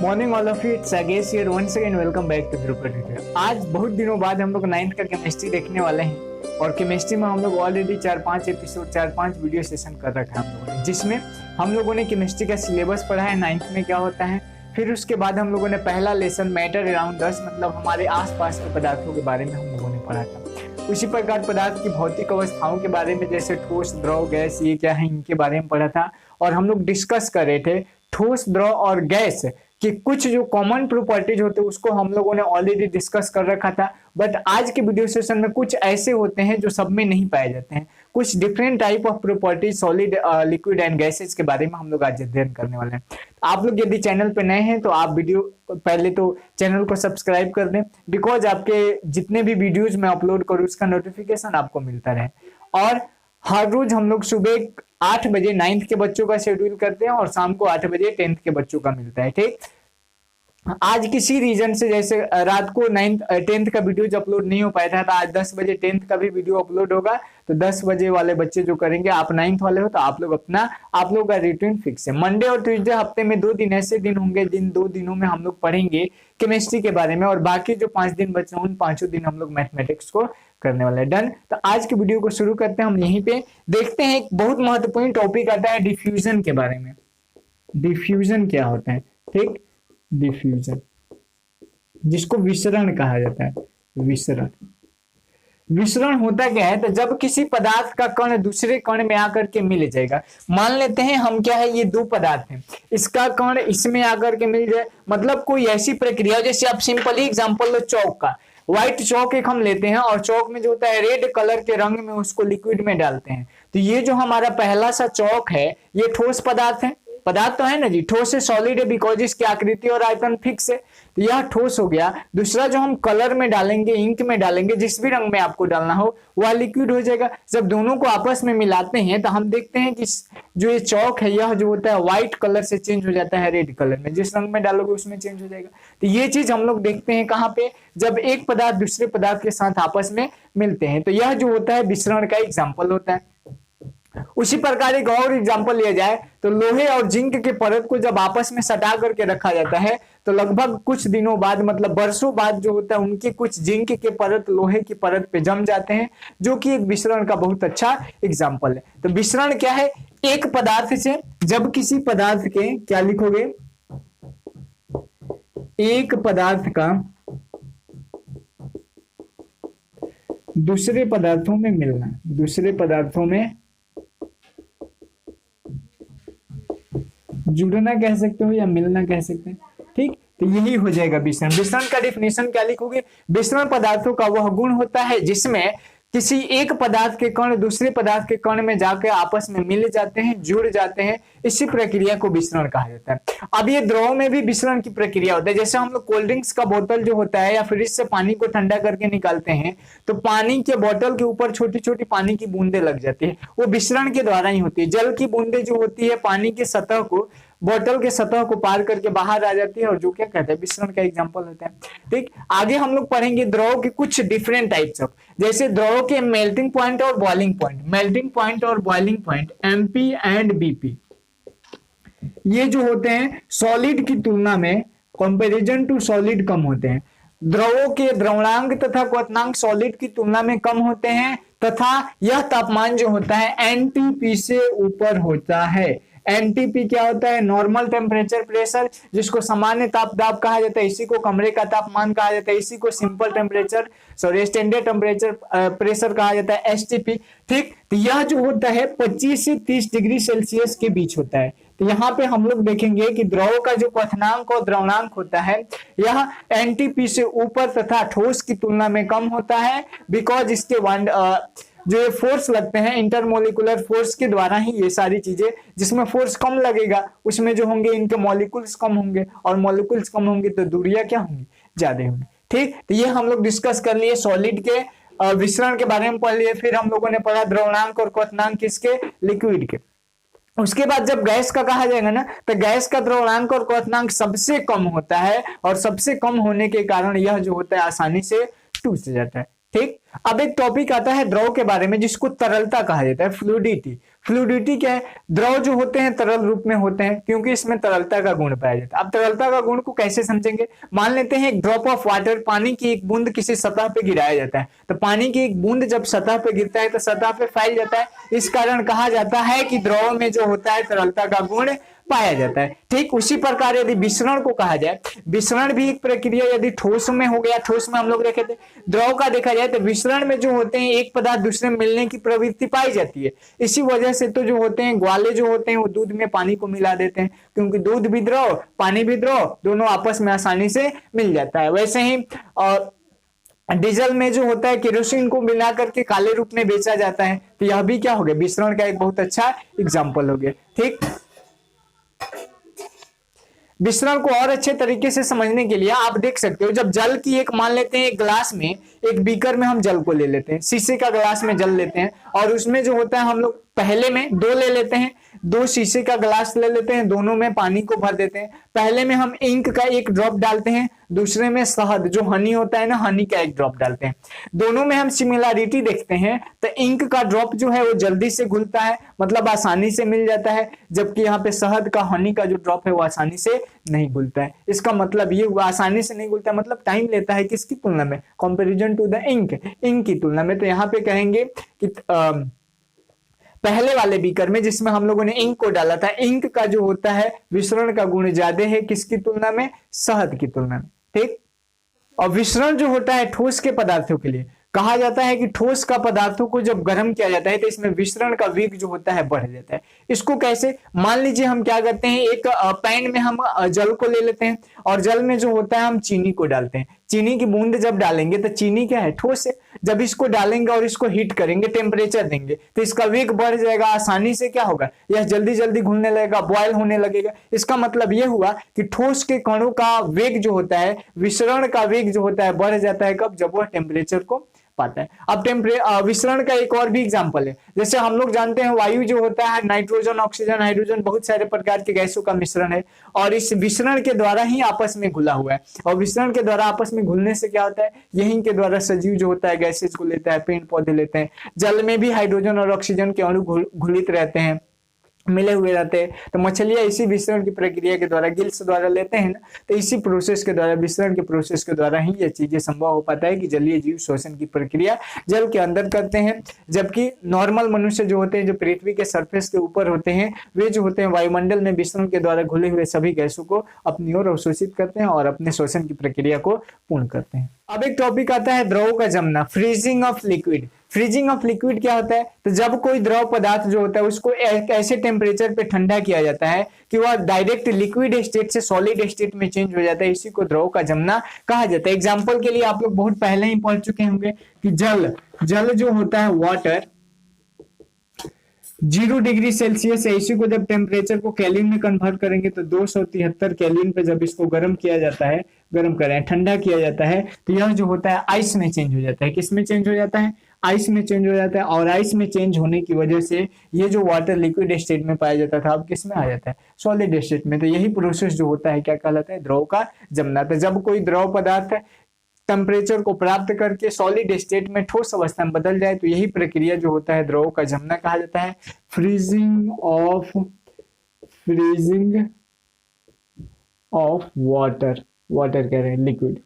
Morning all of you, it's अगेस here once again, welcome back to Dhrupad tutorial. आज बहुत दिनों बाद हम लोग 9th का केमिस्ट्री देखने वाले हैं और केमिस्ट्री में हम लोग ऑलरेडी 4-5 एपिसोड 4-5 वीडियो सेशन कर रखा है हम लोगों ने, जिसमें हम लोगों ने केमिस्ट्री का सिलेबस पढ़ा है 9th में क्या होता है। फिर उसके बाद हम लोगों ने पहला लेसन मैटर अराउंड 10 मतलब हमारे आसपास के पदार्थों के बारे में हम लोगों ने पढ़ा था। उसी प्रकार पदार्थ की भौतिक अवस्थाओं के बारे में, जैसे ठोस, द्रव, गैस, ये क्या है, इनके बारे में पढ़ा था। और हम लोग डिस्कस कर रहे थे ठोस, द्रव और गैस कि कुछ जो कॉमन प्रॉपर्टीज होते हैं उसको हम लोगों ने ऑलरेडी डिस्कस कर रखा था। बट आज के वीडियो सेशन में कुछ ऐसे होते हैं जो सब में नहीं पाए जाते हैं। कुछ different type of properties solid, liquid and gases के बारे में हम लोग आज अध्ययन करने वाले हैं। आप लोग यदि चैनल पे नए हैं तो आप वीडियो पहले तो चैनल को सब्सक्राइब कर दें, बिकॉज आपके जितने भी वीडियोज मैं अपलोड करूँ उसका नोटिफिकेशन आपको मिलता रहे। और हर रोज हम लोग सुबह 8 बजे 9th के बच्चों का शेड्यूल करते हैं और शाम को 8 बजे 10th के बच्चों का मिलता है। ठीक, आज किसी रीजन से जैसे रात को 10th का वीडियो जो अपलोड नहीं हो पाया था, तो आज 10 बजे 10th का भी वीडियो अपलोड होगा। तो 10 बजे वाले बच्चे जो करेंगे, आप 9th वाले हो तो आप लोग का रूटीन फिक्स है। मंडे और ट्यूसडे हफ्ते में 2 दिन ऐसे दिन होंगे जिन 2 दिनों में हम लोग पढ़ेंगे केमिस्ट्री के बारे में, और बाकी जो 5 दिन बचे उन 5 दिन हम लोग मैथमेटिक्स को करने वाले हैं। डन। तो आज की वीडियो को शुरू करते हैं। हम यहीं पे देखते हैं, एक बहुत महत्वपूर्ण टॉपिक आता है डिफ्यूजन के बारे में। डिफ्यूजन क्या होता है? ठीक, डिफ्यूजन जिसको विसरण कहा जाता है। विसरण होता क्या है? तो जब किसी पदार्थ का कण दूसरे कण में आकर के मिल जाएगा। मान लेते हैं हम क्या है, ये 2 पदार्थ हैं, इसका कण इसमें आकर के मिल जाए, मतलब कोई ऐसी प्रक्रिया, जैसे आप सिंपली एग्जांपल लो चौक का। व्हाइट चौक एक हम लेते हैं और चौक में जो होता है रेड कलर के रंग में उसको लिक्विड में डालते हैं। तो ये जो हमारा पहला सा चौक है ये ठोस पदार्थ है, पदार्थ तो है ना जी, ठोस है, सॉलिड है, बिकॉज इसकी आकृति और आयतन फिक्स है, तो यह ठोस हो गया। दूसरा जो हम कलर में डालेंगे, इंक में डालेंगे, जिस भी रंग में आपको डालना हो वह लिक्विड हो जाएगा। जब दोनों को आपस में मिलाते हैं तो हम देखते हैं कि जो ये चौक है यह जो होता है व्हाइट कलर से चेंज हो जाता है रेड कलर में, जिस रंग में डालोगे उसमें चेंज हो जाएगा। तो ये चीज हम लोग देखते हैं कहाँ पे, जब एक पदार्थ दूसरे पदार्थ के साथ आपस में मिलते हैं, तो यह जो होता है विसरण का एग्जाम्पल होता है। उसी प्रकार एक और एग्जांपल लिया जाए तो लोहे और जिंक के परत को जब आपस में सटा करके रखा जाता है तो लगभग कुछ दिनों बाद, मतलब वर्षों बाद जो होता है, उनके कुछ जिंक के परत लोहे की परत पे जम जाते हैं, जो कि एक विसरण का बहुत अच्छा एग्जांपल है। तो विसरण क्या है? एक पदार्थ से जब किसी पदार्थ के, क्या लिखोगे, एक पदार्थ का दूसरे पदार्थों में मिलना, दूसरे पदार्थों में जुड़ना कह सकते हो या मिलना कह सकते हैं। ठीक, तो यही हो जाएगा विसरण। विसरण का डिफिनेशन क्या लिखोगे? विसरण पदार्थों का वह गुण होता है जिसमें किसी एक पदार्थ के कण दूसरे पदार्थ के कण में जाकर आपस में मिल जाते हैं, जुड़ जाते हैं, इसी प्रक्रिया को विसरण कहा जाता है। अब ये द्रव में भी विसरण की प्रक्रिया होता है। जैसे हम लोग कोल्ड ड्रिंक्स का बोतल जो होता है या फ्रिज से पानी को ठंडा करके निकालते हैं, तो पानी के बोतल के ऊपर छोटी छोटी पानी की बूंदें लग जाती है, वो विसरण के द्वारा ही होती है। जल की बूंदें जो होती है पानी की सतह को, बोतल के सतह को पार करके बाहर आ जाती है, और जो क्या कहते हैं विसरण का एग्जांपल होता है। ठीक, आगे हम लोग पढ़ेंगे द्रव के कुछ डिफरेंट टाइप्स ऑफ, जैसे द्रव के मेल्टिंग पॉइंट और बॉइलिंग पॉइंट। मेल्टिंग पॉइंट और boiling point MP and BP, ये जो होते हैं सॉलिड की तुलना में, कंपैरिजन टू सॉलिड, कम होते हैं। द्रवों के द्रवणांक तथा क्वथनांक सॉलिड की तुलना में कम होते हैं, तथा यह तापमान जो होता है NTP से ऊपर होता है। NTP क्या होता है? नॉर्मल टेम्परेचर प्रेशर, जिसको सामान्य ताप दाब कहा जाता है, इसी को कमरे का तापमान कहा जाता है, इसी को simple temperature, sorry standard temperature pressure कहा जाता है, STP। ठीक, तो यह जो होता है 25 से 30 डिग्री सेल्सियस के बीच होता है। तो यहाँ पे हम लोग देखेंगे कि द्रव का जो क्वथनांक और द्रवणांक होता है यह NTP से ऊपर तथा ठोस की तुलना में कम होता है, बिकॉज इसके जो ये फोर्स लगते हैं इंटरमोलिकुलर फोर्स के द्वारा ही ये सारी चीजें, जिसमें फोर्स कम लगेगा उसमें जो होंगे इनके मॉलिक्यूल्स कम होंगे, और मॉलिक्यूल्स कम होंगे तो दूरियां क्या होंगी? ज्यादा होंगी। ठीक, तो ये हम लोग डिस्कस कर लिए सॉलिड के विसरण के बारे में पढ़ लिए। फिर हम लोगों ने पढ़ा द्रवणांक और क्वथनांक किसके? लिक्विड के। उसके बाद जब गैस का कहा जाएगा ना, तो गैस का द्रवणांक और क्वथनांक सबसे कम होता है, और सबसे कम होने के कारण यह जो होता है आसानी से टूट जाता है। ठीक, अब एक टॉपिक आता है द्रव के बारे में जिसको तरलता कहा जाता है, फ्लूइडिटी। फ्लूइडिटी क्या है, द्रव जो होते हैं तरल रूप में होते हैं क्योंकि इसमें तरलता का गुण पाया जाता है। अब तरलता का गुण को कैसे समझेंगे, मान लेते हैं एक ड्रॉप ऑफ वाटर, पानी की एक बूंद किसी सतह पे गिराया जाता है, तो पानी की एक बूंद जब सतह पे गिरता है तो सतह पे फैल जाता है, इस कारण कहा जाता है कि द्रव में जो होता है तरलता का गुण पाया जाता है। ठीक उसी प्रकार यदि विसरण को कहा जाए, विसरण भी एक प्रक्रिया, यदि ठोस में हो गया, ठोस में हम लोग देखे थे, द्रव का देखा जाए तो विसरण में जो होते हैं एक पदार्थ दूसरे में मिलने की प्रवृत्ति पाई जाती है। इसी वजह से तो जो होते हैं ग्वाले जो होते हैं वो दूध में पानी को मिला देते हैं, क्योंकि दूध भी द्रव पानी भी द्रव दोनों आपस में आसानी से मिल जाता है। वैसे ही और डीजल में जो होता है केरोसिन को मिला करके काले रूप में बेचा जाता है, तो यह भी क्या हो गया, विसरण का एक बहुत अच्छा एग्जाम्पल हो गया। ठीक, विसरण को और अच्छे तरीके से समझने के लिए आप देख सकते हो, जब जल की एक मान लेते हैं एक ग्लास में, एक बीकर में हम जल को ले लेते हैं, शीशे का ग्लास में जल लेते हैं और उसमें जो होता है हम लोग पहले में दो ले लेते हैं, दो शीशे का ग्लास ले लेते हैं, दोनों में पानी को भर देते हैं। पहले में हम इंक का एक ड्रॉप डालते हैं, दूसरे में शहद जो हनी होता है ना, हनी का एक ड्रॉप डालते हैं। दोनों में हम सिमिलरिटी देखते हैं तो इंक का ड्रॉप जो है वो जल्दी से घुलता है, मतलब आसानी से मिल जाता है, जबकि यहाँ पे शहद का हनी का जो ड्रॉप है वो आसानी से नहीं घुलता है। इसका मतलब ये हुआ आसानी से नहीं घुलता मतलब टाइम लेता है, किसकी तुलना में, comparison to the ink, ink की तुलना में। तो यहाँ पे कहेंगे कि पहले वाले बीकर में जिसमें हम लोगों ने इंक को डाला था, इंक का जो होता है विसरण का गुण ज्यादा है किसकी तुलना में, शहद की तुलना में। ठीक, और विसरण जो होता है ठोस के पदार्थों के लिए कहा जाता है कि ठोस का पदार्थों को जब गर्म किया जाता है तो इसमें विसरण का वेग जो होता है बढ़ जाता है। इसको कैसे, मान लीजिए हम क्या करते हैं, एक पैन में हम जल को ले लेते हैं और जल में जो होता है हम चीनी को डालते हैं। चीनी की बूंद जब डालेंगे तो चीनी क्या है, ठोस है, जब इसको डालेंगे और इसको हीट करेंगे, टेम्परेचर देंगे तो इसका वेग बढ़ जाएगा, आसानी से क्या होगा, यह जल्दी जल्दी घुलने लगेगा, बॉयल होने लगेगा। इसका मतलब यह हुआ कि ठोस के कणों का वेग जो होता है, विसरण का वेग जो होता है बढ़ जाता है, कब, जब वह टेम्परेचर को पाता है। अब विसरण का एक और भी एग्जांपल है, जैसे हम लोग जानते हैं वायु जो होता है नाइट्रोजन, ऑक्सीजन, हाइड्रोजन, बहुत सारे प्रकार के गैसों का मिश्रण है और इस विसरण के द्वारा ही आपस में घुला हुआ है। और विसरण के द्वारा आपस में घुलने से क्या होता है, यहीं के द्वारा सजीव जो होता है गैसेज को लेता है, पेड़ पौधे लेते हैं। जल में भी हाइड्रोजन और ऑक्सीजन के अणु घुलित रहते हैं, मिले हुए रहते हैं। तो मछलियां इसी विसरण की प्रक्रिया के द्वारा, गिल्स द्वारा लेते हैं ना, तो इसी प्रोसेस के द्वारा, विसरण के प्रोसेस के द्वारा ही ये चीजें संभव हो पाता है कि जलीय जीव श्वसन की प्रक्रिया जल के अंदर करते हैं, जबकि नॉर्मल मनुष्य जो होते हैं, जो पृथ्वी के सरफेस के ऊपर होते हैं, वे जो होते हैं वायुमंडल में विसरण के द्वारा घुले हुए सभी गैसों को अपनी ओर अवशोषित करते हैं और अपने श्वसन की प्रक्रिया को पूर्ण करते हैं। अब एक टॉपिक आता है द्रव का जमना, freezing of liquid. Freezing of liquid क्या होता है, तो जब कोई द्रव पदार्थ जो होता है उसको एक ऐसे टेम्परेचर पे ठंडा किया जाता है कि वह डायरेक्ट लिक्विड स्टेट से सॉलिड स्टेट में चेंज हो जाता है, इसी को द्रव का जमना कहा जाता है। एग्जांपल के लिए आप लोग बहुत पहले ही पढ़ चुके होंगे कि जल जो होता है वाटर 0 डिग्री सेल्सियस है, इसी को जब टेम्परेचर को केल्विन में कन्वर्ट करेंगे तो 273 केल्विन पे जब इसको गर्म किया जाता है, गर्म करें ठंडा किया जाता है, तो यह जो होता है आइस में चेंज हो जाता है। किस में चेंज हो जाता है, आइस में चेंज हो जाता है। और आइस में चेंज होने की वजह से ये जो वाटर लिक्विड स्टेट में पाया जाता था अब किस में आ जाता है, सॉलिड स्टेट में। तो यही प्रोसेस जो होता है क्या कहलाता है, द्रव का जमना। तो जब कोई द्रव पदार्थ टेम्परेचर को प्राप्त करके सॉलिड स्टेट में ठोस अवस्था में बदल जाए तो यही प्रक्रिया जो होता है द्रव का जमना कहा जाता है। फ्रीजिंग ऑफ वाटर, वाटर कह रहे हैं लिक्विड।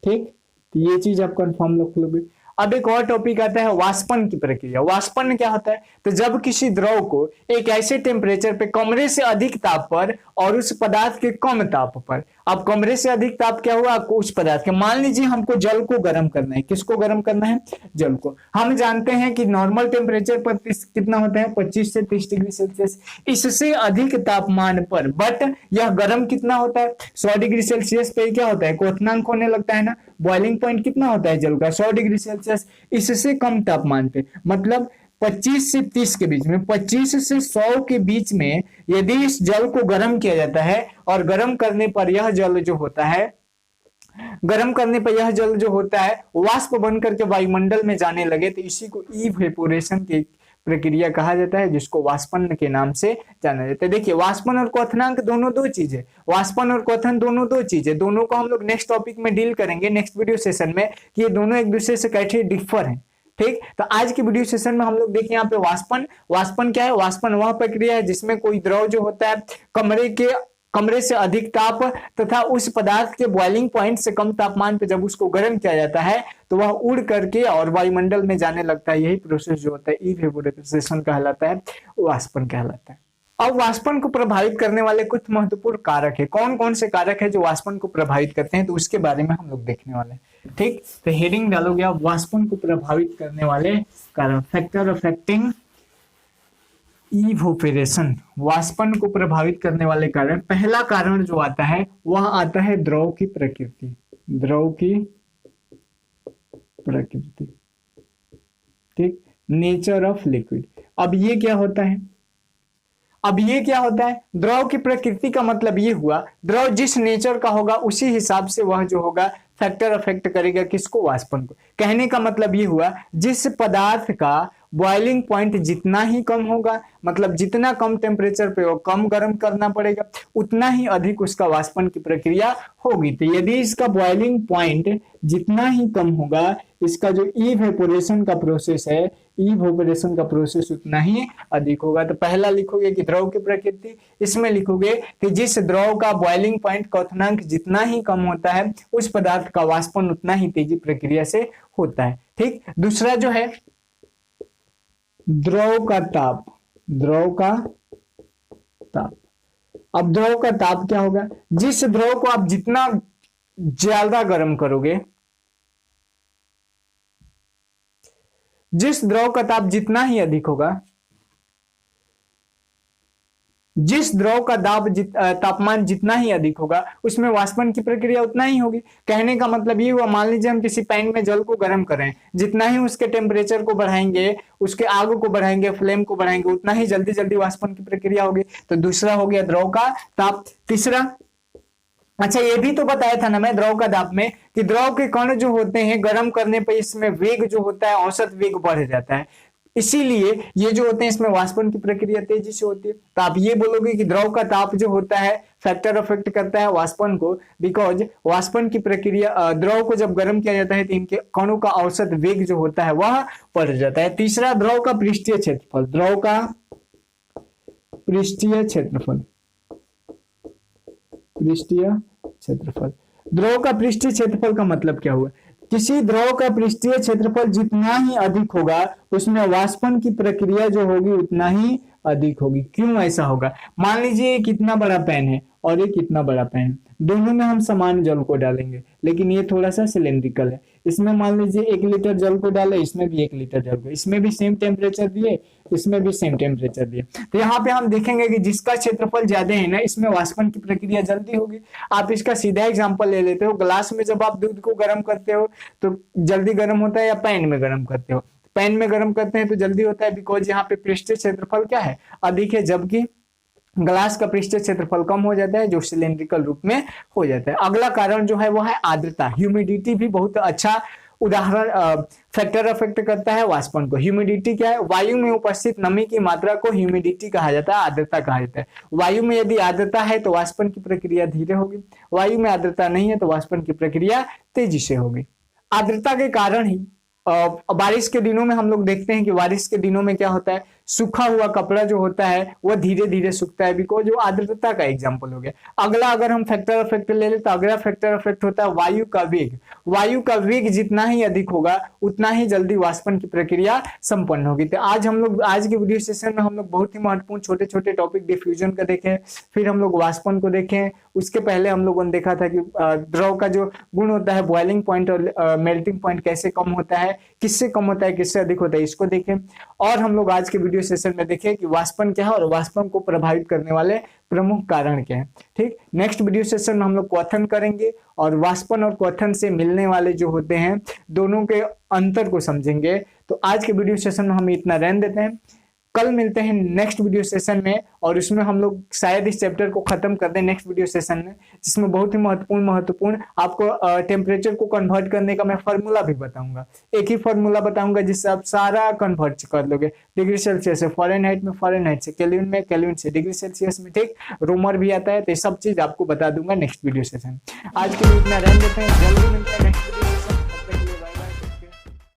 ठीक, तो ये चीज आप कंफर्म रख लोगे। अब एक और टॉपिक आता है वाष्पन की प्रक्रिया। वाष्पन क्या होता है, तो जब किसी द्रव को एक ऐसे टेम्परेचर पे, कमरे से अधिक ताप पर और उस पदार्थ के कम ताप पर, अब कमरे से अधिक ताप क्या हुआ, आपको उस पदार्थ के, मान लीजिए हमको जल को गर्म करना है। किसको गर्म करना है, जल को। हम जानते हैं कि नॉर्मल टेम्परेचर पर कितना होता है, 25 से 30 डिग्री सेल्सियस। इससे अधिक तापमान पर बट यह गर्म कितना होता है, 100 डिग्री सेल्सियस पे क्या होता है, क्वथनांक होने लगता है ना। बॉइलिंग पॉइंट कितना होता है जल का, 100 डिग्री सेल्सियस। इससे कम तापमान पे, मतलब 25 से 30 के बीच में, 25 से 100 के बीच में यदि इस जल को गर्म किया जाता है और गर्म करने पर यह जल जो होता है, गर्म करने पर यह जल जो होता है वाष्प बन करके वायुमंडल में जाने लगे, तो इसी को इवेपोरेशन की प्रक्रिया कहा जाता है, जिसको वाष्पन के नाम से जाना जाता है। देखिए वाष्पन और क्वथनांक दोनों दो चीजें, वाष्पन और क्वथन दोनों दो चीजें, दोनों को हम लोग नेक्स्ट टॉपिक में डील करेंगे, नेक्स्ट वीडियो सेशन में, कि ये दोनों एक दूसरे से कैसे डिफर हैं। ठीक, तो आज की वीडियो सेशन में हम लोग देखें यहाँ पे वाष्पन। वाष्पन क्या है? वाष्पन वह प्रक्रिया है जिसमें कोई द्रव जो होता है कमरे से अधिक ताप तथा उस पदार्थ के बॉइलिंग पॉइंट से कम तापमान पे जब उसको गर्म किया जाता है तो वह उड़ करके और वायुमंडल में जाने लगता है। यही प्रोसेस जो होता है इवेपोरेशन कहलाता है, वाष्पन कहलाता है। अब वाष्पन को प्रभावित करने वाले कुछ महत्वपूर्ण कारक है। कौन कौन से कारक है जो वाष्पन को प्रभावित करते हैं, तो उसके बारे में हम लोग देखने वाले हैं। ठीक, तो हेडिंग डालोगे आप वाष्पन को प्रभावित करने वाले कारक, फैक्टर अफेक्टिंग इवेपोरेशन। वाष्पन को प्रभावित करने वाले कारण, पहला कारण जो आता है वह आता है द्रव की प्रकृति। द्रव की प्रकृति, ठीक, नेचर ऑफ लिक्विड। अब ये क्या होता है? द्रव की प्रकृति का मतलब ये हुआ, द्रव जिस नेचर का होगा उसी हिसाब से वह जो होगा फैक्टर अफेक्ट करेगा किसको? वाष्पन को। कहने का मतलब ये हुआ, जिस पदार्थ का बॉइलिंग पॉइंट जितना ही कम होगा, मतलब जितना कम टेम्परेचर पे वो कम गर्म करना पड़ेगा, उतना ही अधिक उसका वाष्पन की प्रक्रिया होगी। तो यदि इसका बॉइलिंग पॉइंट जितना ही कम होगा, इसका जो इवेपोरेशन का प्रोसेस है, इवेपोरेशन का प्रोसेस उतना ही अधिक होगा। तो पहला लिखोगे कि द्रव की प्रकृति, इसमें लिखोगे कि जिस द्रव का बॉइलिंग पॉइंट क्वथनांक जितना ही कम होता है, उस पदार्थ का वाष्पन उतना ही तेजी प्रक्रिया से होता है। ठीक, दूसरा जो है द्रव का ताप। द्रव का ताप, अब द्रव का ताप क्या होगा? जिस द्रव को आप जितना ज्यादा गर्म करोगे, जिस द्रव का ताप जितना ही अधिक होगा, जिस द्रव का तापमान जितना ही अधिक होगा, उसमें वाष्पन की प्रक्रिया उतना ही होगी। कहने का मतलब ये हुआ, मान लीजिए हम किसी पैन में जल को गर्म करें, जितना ही उसके टेम्परेचर को बढ़ाएंगे, उसके आग को बढ़ाएंगे, फ्लेम को बढ़ाएंगे, उतना ही जल्दी जल्दी वाष्पन की प्रक्रिया होगी। तो दूसरा हो गया द्रव का ताप। तीसरा, अच्छा ये भी तो बताया था ना मैं द्रव का ताप में कि द्रव के कण जो होते हैं गर्म करने पर इसमें वेग जो होता है, औसत वेग बढ़ जाता है, इसीलिए ये जो होते हैं इसमें वाष्पन की प्रक्रिया तेजी से होती है। तो आप ये बोलोगे कि द्रव का ताप जो होता है फैक्टर अफेक्ट करता है वाष्पन को, बिकॉज वाष्पन की प्रक्रिया, द्रव को जब गर्म किया जाता है तो इनके कणों का औसत वेग जो होता है वह बढ़ जाता है। तीसरा, द्रव का पृष्ठीय क्षेत्रफल। द्रव का पृष्ठीय क्षेत्रफल, पृष्ठीय क्षेत्रफल। द्रव का पृष्ठीय क्षेत्रफल का मतलब क्या हुआ? किसी द्रव का पृष्ठीय क्षेत्रफल जितना ही अधिक होगा, उसमें वाष्पन की प्रक्रिया जो होगी उतना ही अधिक होगी। क्यों ऐसा होगा? मान लीजिए ये कितना बड़ा पैन है और ये कितना बड़ा पैन है, दोनों में हम समान जल को डालेंगे, लेकिन ये थोड़ा सा सिलेंड्रिकल है। इसमें मान लीजिए 1 लीटर जल को डाले, इसमें भी 1 लीटर जल को, इसमें भी सेम टेम्परेचर दिए, इसमें भी सेम टेम्परेचर दिए। तो यहाँ पे हम देखेंगे कि जिसका क्षेत्रफल ज्यादा है ना, इसमें वाष्पन की प्रक्रिया जल्दी होगी। आप इसका सीधा एग्जांपल ले लेते हो, ग्लास में जब आप दूध को गर्म करते हो तो जल्दी गर्म होता है, या पैन में गर्म करते हो? पैन में गर्म करते हैं तो जल्दी होता है, बिकॉज यहाँ पे पृष्ठीय क्षेत्रफल क्या है? अधिक है, जबकि ग्लास का पृष्ठीय क्षेत्रफल कम हो जाता है, जो सिलेंड्रिकल रूप में हो जाता है। अगला कारण जो है वो है आर्द्रता। ह्यूमिडिटी भी बहुत अच्छा उदाहरण, फैक्टर अफेक्ट करता है वाष्पन को। ह्यूमिडिटी क्या है? वायु में उपस्थित नमी की मात्रा को ह्यूमिडिटी कहा जाता है, आर्द्रता कहा जाता है। वायु में यदि आर्द्रता है तो वाष्पन की प्रक्रिया धीरे होगी, वायु में आर्द्रता नहीं है तो वाष्पन की प्रक्रिया तेजी से होगी। आर्द्रता के कारण ही बारिश के दिनों में हम लोग देखते हैं कि बारिश के दिनों में क्या होता है, सूखा हुआ कपड़ा जो होता है वह धीरे धीरे सूखता है, बिकॉज वो आर्द्रता का एग्जांपल हो गया। अगला अगर हम फैक्टर अफेक्ट ले ले तो अगला फैक्टर अफेक्ट होता है वायु का वेग। वायु का वेग जितना ही अधिक होगा उतना ही जल्दी वाष्पन की प्रक्रिया संपन्न होगी। तो आज के वीडियो सेशन में हम लोग बहुत ही महत्वपूर्ण छोटे छोटे टॉपिक डिफ्यूजन का देखें, फिर हम लोग वाष्पन को देखें। उसके पहले हम लोगों ने देखा था कि द्रव का जो गुण होता है, बॉइलिंग पॉइंट और मेल्टिंग पॉइंट कैसे कम होता है, किससे कम होता है, किससे अधिक होता है, इसको देखें। और हम लोग आज के वीडियो सेशन में देखें कि वाष्पन क्या है और वाष्पन को प्रभावित करने वाले प्रमुख कारण क्या है। ठीक, नेक्स्ट वीडियो सेशन में हम लोग क्वथन करेंगे और वाष्पन और क्वथन से मिलने वाले जो होते हैं दोनों के अंतर को समझेंगे। तो आज के वीडियो सेशन में हम इतना रहने देते हैं, कल मिलते हैं नेक्स्ट वीडियो सेशन में, और उसमें हम लोग शायद इस चैप्टर को खत्म कर दें नेक्स्ट वीडियो सेशन में, जिसमें बहुत ही महत्वपूर्ण आपको टेम्परेचर को कन्वर्ट करने का मैं फार्मूला भी बताऊंगा। एक ही फार्मूला बताऊंगा जिससे आप सारा कन्वर्ट कर लोगे। डिग्री सेल्सियस से फ़ारेनहाइट में, फ़ारेनहाइट से केल्विन में, केल्विन से डिग्री सेल्सियस में। ठीक, रोमर भी आता है, तो ये सब चीज आपको बता दूंगा नेक्स्ट वीडियो सेशन। आज के लिए इतना रहने देते हैं, जल्दी मिलते हैं नेक्स्ट